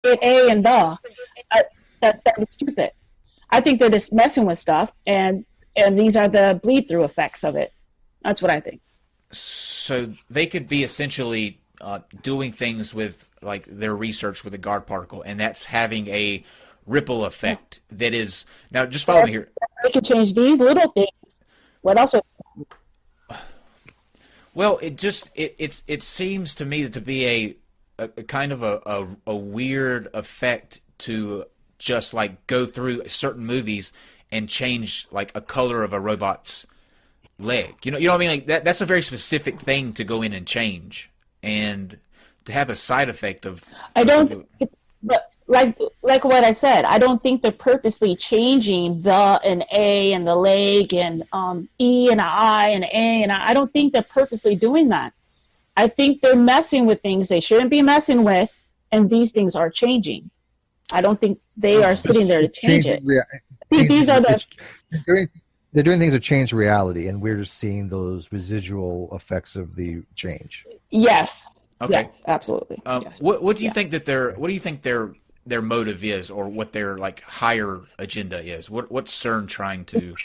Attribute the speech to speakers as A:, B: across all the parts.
A: A and the. That is stupid. I think they're just messing with stuff, and these are the bleed through effects of it. That's what I think.
B: So they could be essentially doing things with like their research with a guard particle, and that's having a ripple effect that is now just follow me here.
A: They can change these little things. What else?
B: Well, it seems to me to be a kind of a weird effect to just like go through certain movies and change like a color of a robot's leg. You know what I mean? Like that's a very specific thing to go in and change, and to have a side effect of.
A: I don't. But like what I said, I don't think they're purposely changing the and A and the leg and E and I and A and I don't think they're purposely doing that. I think they're messing with things they shouldn't be messing with, and these things are changing. I don't think they are sitting there to change it. I think these are
C: they're doing things to change reality, and we're just seeing those residual effects of the change.
A: Yes.
B: Okay.
A: Yes, absolutely. Yes.
B: What do you think that their motive is, or what their like higher agenda is? What's CERN trying to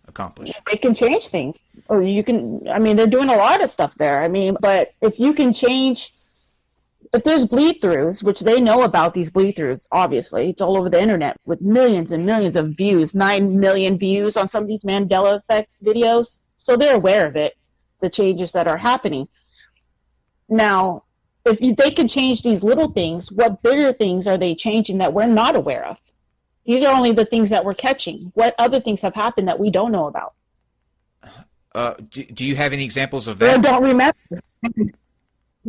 B: accomplish?
A: They can change things, or you can. I mean, they're doing a lot of stuff there. I mean, but if you can change. If there's bleed-throughs, which they know about these bleed-throughs, obviously, it's all over the internet with millions and millions of views, 9 million views on some of these Mandela effect videos, so they're aware of it, the changes that are happening. Now, they can change these little things, what bigger things are they changing that we're not aware of? These are only the things that we're catching. What other things have happened that we don't know about?
B: Do you have any examples of that?
A: I don't remember.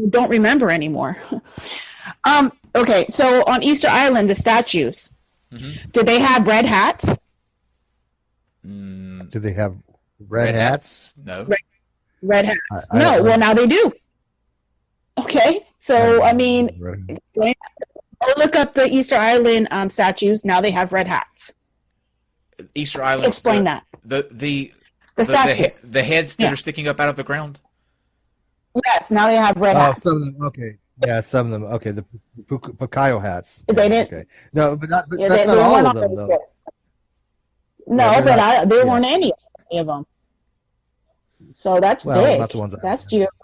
A: Don't remember anymore. Okay, so on Easter Island, the statues, did they have red hats?
C: Do they have red hats?
B: No.
A: Red hats. No, well, now they do. Okay, so, I mean, go look up the Easter Island statues. Now they have red hats.
B: Easter Island.
A: Explain that.
B: The
A: statues.
B: The heads that are sticking up out of the ground?
A: Yes, now they have red hats.
C: Some of them, okay. Yeah, some of them. Okay, the Pukayo hats.
A: They didn't.
C: Okay. No, but that's not all of them, though.
A: No, but they weren't any of them. So that's big.
C: Not the ones
A: that's geographic.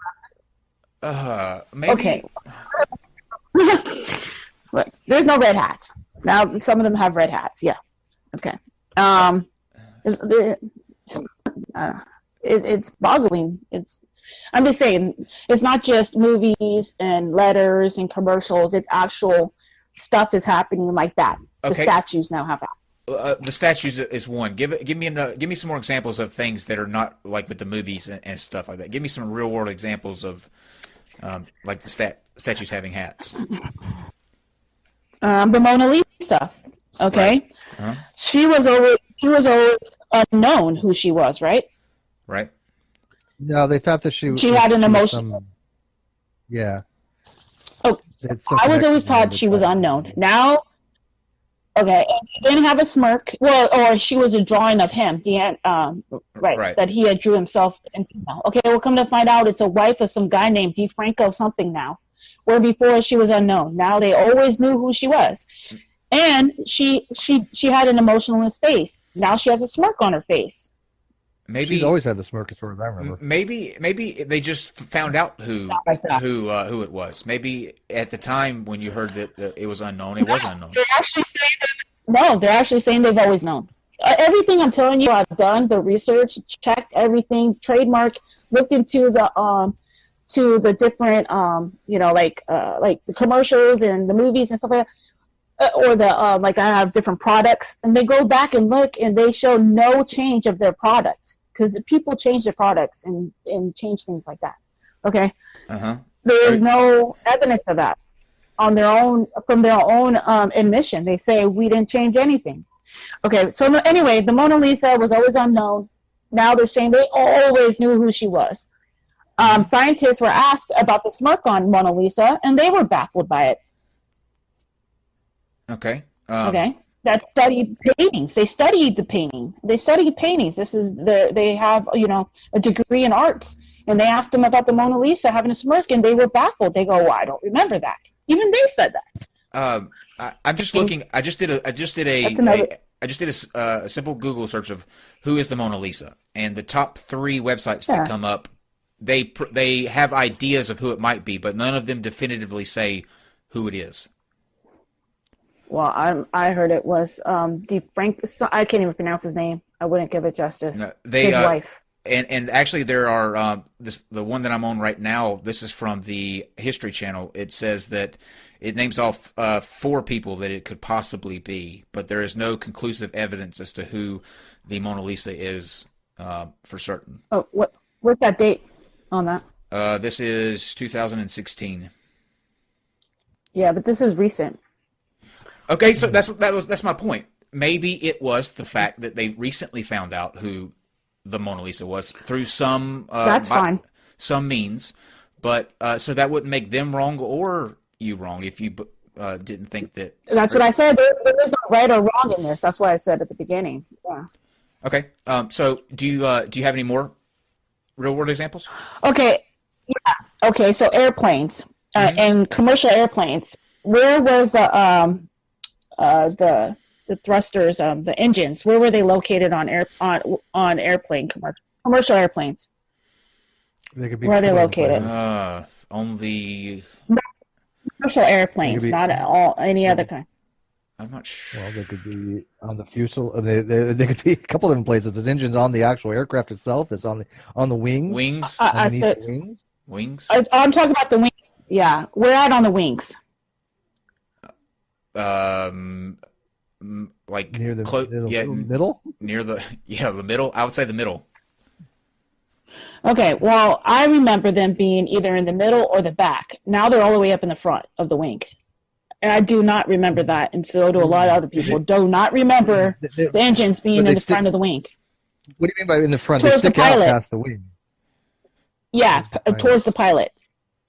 B: Maybe.
A: Okay. But there's no red hats. Now some of them have red hats. Yeah. Okay. It's boggling. I'm just saying, it's not just movies and letters and commercials. It's actual stuff is happening like that. Okay. The statues now have that.
B: The statues is one. Give me some more examples of things that are not like with the movies and stuff like that. Give me some real world examples of like the statues having hats.
A: The Mona Lisa. Okay.
B: Right.
A: She was always unknown who she was, right?
B: Right.
C: No, they thought that she
A: had an emotion.
C: Yeah.
A: Oh, I was always taught she was unknown. Now, okay, he didn't have a smirk. Well, or she was a drawing of him. Right. That he had drew himself. Okay, we'll come to find out it's a wife of some guy named DeFranco something now. Where before she was unknown. Now they always knew who she was, and she had an emotionless face. Now she has a smirk on her face.
B: Maybe
C: she's always had the smirk, as far as I remember.
B: Maybe they just found out who it was. Maybe at the time when you heard that it was unknown, it was unknown.
A: They're actually saying they've always known. Everything I'm telling you, I've done the research, checked everything, trademark, looked into the different like the commercials and the movies and stuff like that. Or like I have different products, and they go back and look, and they show no change of their products because people change their products and change things like that. Okay, there is no evidence of that on their own from their own admission. They say we didn't change anything. Okay, so anyway, the Mona Lisa was always unknown. Now they're saying they always knew who she was. Scientists were asked about the smirk on Mona Lisa, and they were baffled by it.
B: Okay.
A: Okay. That studied paintings. They studied the painting. They studied paintings. They have a degree in arts, and they asked them about the Mona Lisa having a smirk, and they were baffled. They go, "Well, I don't remember that." Even they said that.
B: I'm just looking. I just did
A: That's another.
B: a simple Google search of who is the Mona Lisa, and the top three websites that
A: Yeah.
B: come up, they have ideas of who it might be, but none of them definitively say who it is.
A: Well, I heard it was Frank. I can't even pronounce his name. I wouldn't give it justice.
B: No,
A: His wife.
B: And actually there are the one that I'm on right now. This is from the History Channel. It says that it names off 4 people that it could possibly be, but there is no conclusive evidence as to who the Mona Lisa is for certain.
A: Oh, what's that date on that?
B: This is 2016.
A: Yeah, but this is recent.
B: Okay, so that's my point. Maybe it was the fact that they recently found out who the Mona Lisa was through some
A: That's fine.
B: some means, but so that wouldn't make them wrong or you wrong if you didn't think that.
A: That's what I said. There is no right or wrong in this. That's what I said at the beginning. Yeah.
B: Okay. So do you have any more real world examples?
A: Okay. Yeah. Okay. So airplanes and commercial airplanes. Where was the thrusters, the engines? Where were they located on airplane commercial airplanes?
C: They could be
A: Where are they located?
B: On the.
A: Commercial airplanes, not any other kind.
B: I'm not sure.
C: Well, they could be on the fuselage. They could be a couple of different places. There's engines on the actual aircraft itself. It's on the wings.
B: Wings.
A: I said
C: wings.
B: Wings.
A: I'm talking about the wings. Yeah, we're out on the wings.
B: Like
C: Near the
B: middle.
C: middle.
B: Near the the middle. I would say the middle.
A: Okay, well, I remember them being either in the middle or the back. Now they're all the way up in the front of the wing. And I do not remember that, and so do a lot of other people. Do not remember the engines being in the front of the wing.
C: What do you mean by in the front?
A: Towards
C: They stick
A: the
C: out
A: pilot.
C: past the wing.
A: Yeah, towards the pilot.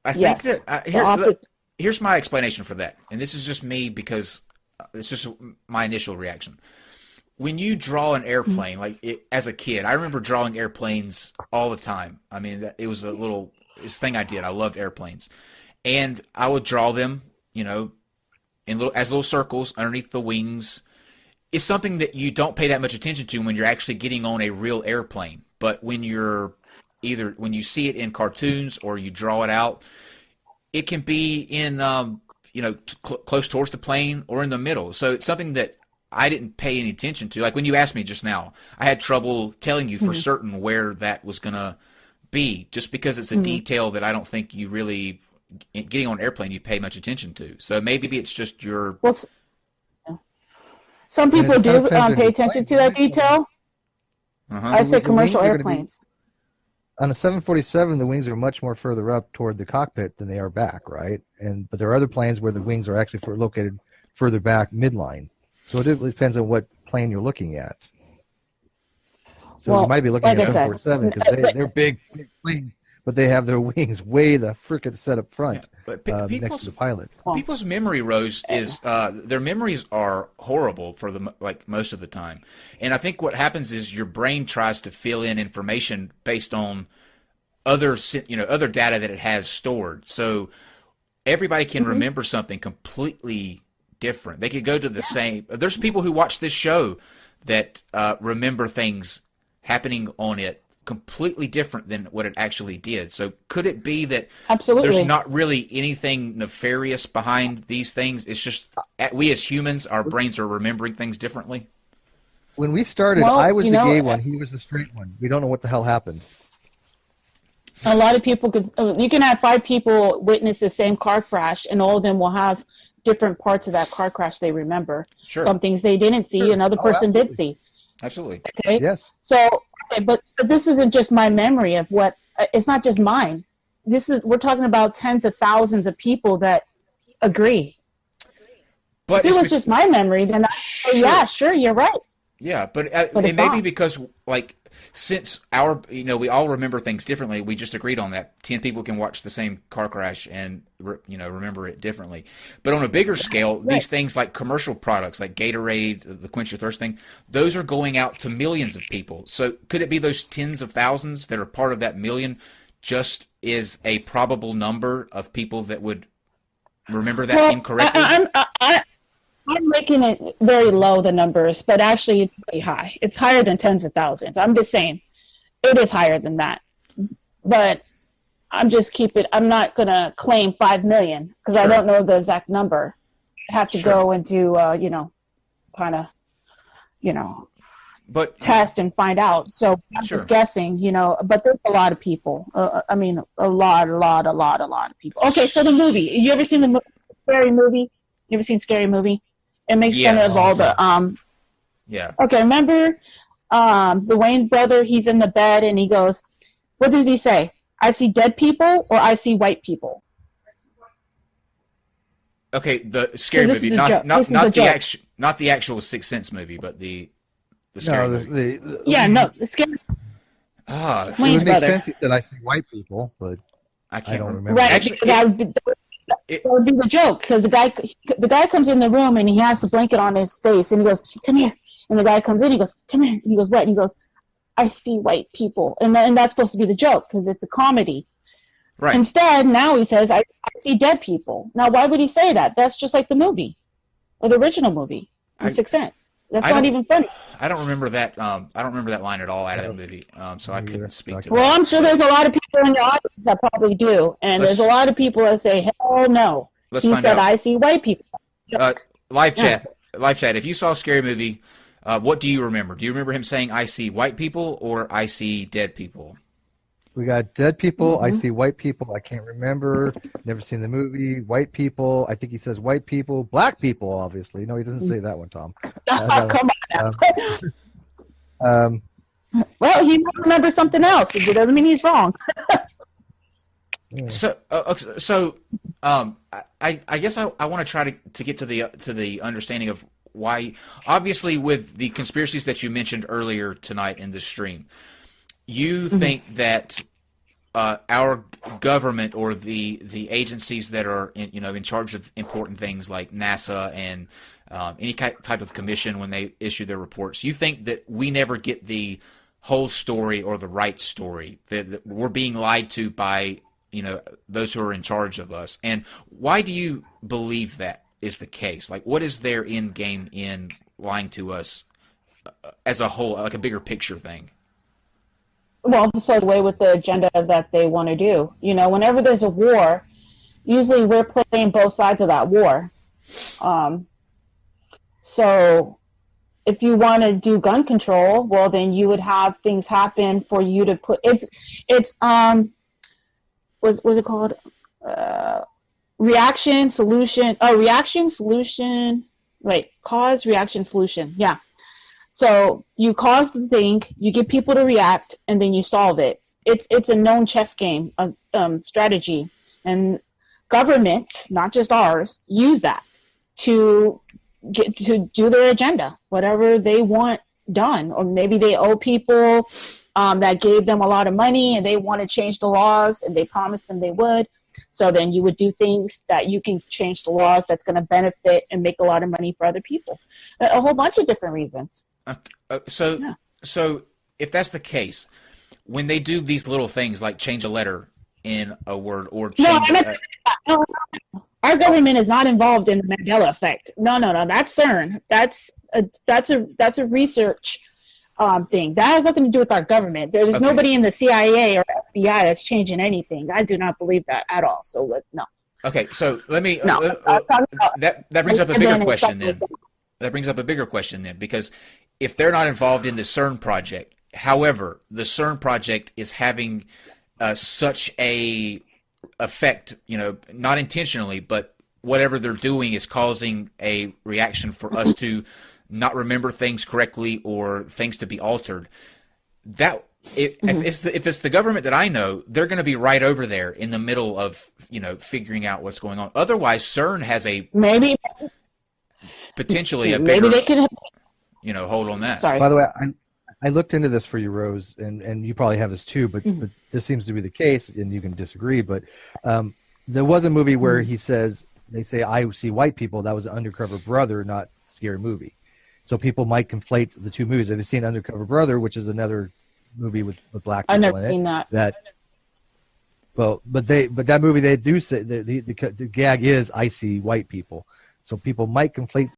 B: I think
A: Yes.
B: that here's my explanation for that, and this is just me because it's just my initial reaction. When you draw an airplane, as a kid, I remember drawing airplanes all the time. I mean, it was this thing I did. I loved airplanes, and I would draw them, as little circles underneath the wings. It's something that you don't pay that much attention to when you're actually getting on a real airplane. But when you're when you see it in cartoons or you draw it out, it can be in close towards the plane or in the middle. So it's something that I didn't pay any attention to. Like when you asked me just now, I had trouble telling you for certain where that was going to be, just because it's a detail that I don't think you really, getting on an airplane, you pay much attention to. So maybe it's just your...
A: Well, some people do pay attention to that detail. I say commercial airplanes.
C: On a 747, the wings are much more further up toward the cockpit than they are back, right? But there are other planes where the wings are actually located further back midline. So it depends on what plane you're looking at. So you might be looking at 747 because they're big planes, but they have their wings way the frickin' set up front next to the pilot.
B: People's memory, Rose, is their memories are horrible for most of the time. And I think what happens is your brain tries to fill in information based on other data that it has stored. So everybody can remember something completely different. They could go to the same. There's people who watch this show that remember things happening on it completely different than what it actually did. So could it be that there's not really anything nefarious behind these things? It's just we as humans, our brains are remembering things differently.
C: When we started, I was the gay one. He was the straight one. We don't know what the hell happened.
A: A lot of people you can have 5 people witness the same car crash, and all of them will have different parts of that car crash they remember.
B: Sure.
A: Some things they didn't see, another person did see.
B: Absolutely.
A: Okay.
C: Yes.
A: So, but this isn't just my memory of what. It's not just mine. We're talking about tens of thousands of people that agree.
B: But
A: if it was just my memory, then sure, you're right.
B: Yeah, but it may be because since we all remember things differently. We just agreed on that. 10 people can watch the same car crash and remember it differently. But on a bigger scale, these things like commercial products like Gatorade, the Quench Your Thirst thing, those are going out to millions of people. So could it be those tens of thousands that are part of that million just is a probable number of people that would remember that incorrectly?
A: making it very low, the numbers, but actually it's pretty high. It's higher than tens of thousands. I'm just saying it is higher than that. But I'm not going to claim 5 million because I don't know the exact number. I have to go and do, but test and find out. So I'm just guessing, but there's a lot of people. I mean, a lot of people. Okay, so the movie. You ever seen the Scary Movie? You ever seen Scary Movie? It makes fun of all the
B: Yeah.
A: Okay, remember the Wayne brother? He's in the bed and he goes, "What does he say? I see dead people or I see white people."
B: Okay, the Scary Movie, not the actual Sixth Sense movie, but the Scary movie.
A: The Scary.
C: It would make sense. He said, "I see white people," but I don't remember.
A: Right, actually, that would be the joke because the guy comes in the room and he has the blanket on his face and he goes, "Come here," and the guy comes in, he goes, "Come here," and he goes, "What?" And he goes, "I see white people," and that's supposed to be the joke because it's a comedy.
B: Right.
A: Instead, now he says, I see dead people. Now, why would he say that? That's just like the movie, or the original movie, in Sixth Sense. That's not even funny.
B: I don't remember that. I don't remember that line at all out of that movie. So I couldn't speak to that.
A: Well, I'm sure there's a lot of people in the audience that probably do, and there's a lot of people that say, "Hell no." He said, "I see white people."
B: Live chat. If you saw a Scary Movie, what do you remember? Do you remember him saying, "I see white people" or "I see dead people"?
C: We got dead people. Mm-hmm. I see white people. I can't remember. Never seen the movie. White people. I think he says white people. Black people, obviously. No, he doesn't say that one, Tom.
A: Come on. Well, he might remember something else. It doesn't mean he's wrong.
B: So I guess I want to try to get to the understanding of why. Obviously, with the conspiracies that you mentioned earlier tonight in this stream, you think that our government or the agencies that are in charge of important things like NASA and any type of commission when they issue their reports, you think that we never get the whole story or the right story, that we're being lied to by those who are in charge of us? And why do you believe that is the case? Like, what is their end game in lying to us as a whole, like a bigger picture thing?
A: Well, so the way with the agenda that they want to do. Whenever there's a war, usually we're playing both sides of that war. So if you want to do gun control, well, then you would have things happen for you to put what's it called? Reaction, solution. Oh, reaction, solution. Wait, cause, reaction, solution. Yeah. So you cause the thing, you get people to react, and then you solve it. It's a known chess game, strategy, and governments, not just ours, use that to do their agenda, whatever they want done. Or maybe they owe people that gave them a lot of money, and they want to change the laws, and they promised them they would. So then you would do things that you can change the laws that's going to benefit and make a lot of money for other people. A whole bunch of different reasons.
B: So if that's the case, when they do these little things like change a letter in a word or change
A: no, our government is not involved in the Mandela effect. No, that's CERN. That's a research thing. That has nothing to do with our government. There's nobody in the CIA or FBI that's changing anything. I do not believe that at all. So no.
B: Okay, so let me. That brings up a bigger question then. That brings up a bigger question then, because if they're not involved in the CERN project, however, the CERN project is having such a effect, not intentionally, but whatever they're doing is causing a reaction for us to not remember things correctly or things to be altered. That if it's the government that I know, they're going to be right over there in the middle of figuring out what's going on. Otherwise, CERN has a potentially a bigger,
A: maybe they could
B: hold on that.
A: Sorry.
C: By the way, I looked into this for you, Rose, and you probably have this too, but this seems to be the case, and you can disagree. But there was a movie where they say, "I see white people." That was Undercover Brother, not Scary Movie. So people might conflate the two movies. Have you seen Undercover Brother, which is another movie with black people in it?
A: I've never seen that.
C: But that movie, they do say the gag is, "I see white people." So people might conflate